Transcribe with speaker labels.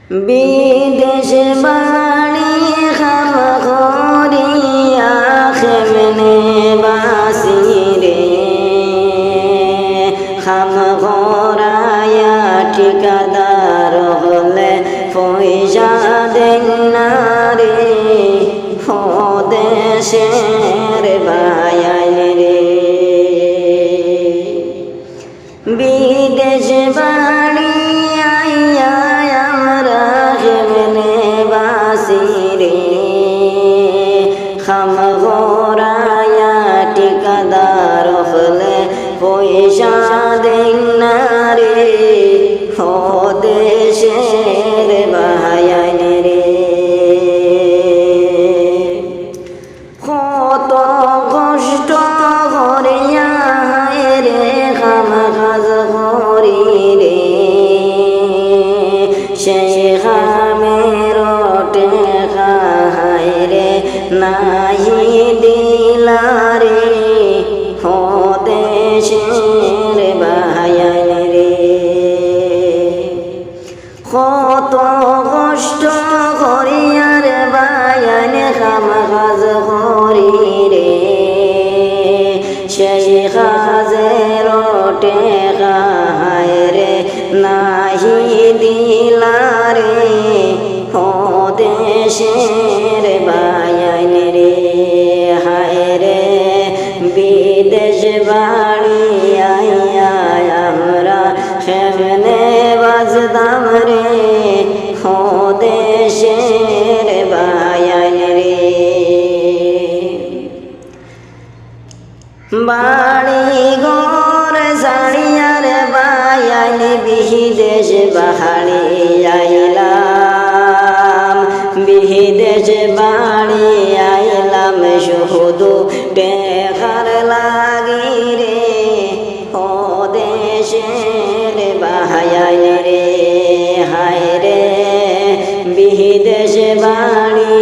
Speaker 1: বিদেশ বাড়ি খাম করিয়া খেমনে বাসি রে, খাম করায়া ঠিকাদার হলে পয়সা দেন না রে, দেশের ভায়াইন রে। বিদেশ বাড়ি আইয়া আমরা কেমনে বাসি রে, খাম করায়া ঠিকাদার হলে পয়সা দেন না রে, দেশের ভায়াইন রে। কত কষ্ট করিয়া রে খাম কাজ করি রে, সেই খামের টেকা রে নাহি দিলা রে, দেশের ভায়াইন রে। কত কষ্ট করিয়া রে ভায়াইন খাম কাজ করি রে, সেই কাজের টেকা রে নাহি দিলা রে, দেশের ভায়াইন রে। হায় রে বিদেশ বাড়ি আইয়া আমরা কেমনে বাজদাম রে, দেশের ভায়াইন রে। বাড়ি ঘর ছাড়িয়া রে ভায়াইন বিদেশ বাড়ি আইলাম, বিদেশ বাড়ি আইলাম শুধু টেকার লাগি রে, দেশের ভায়াইন রে। হায় রে বিদেশ বাড়ি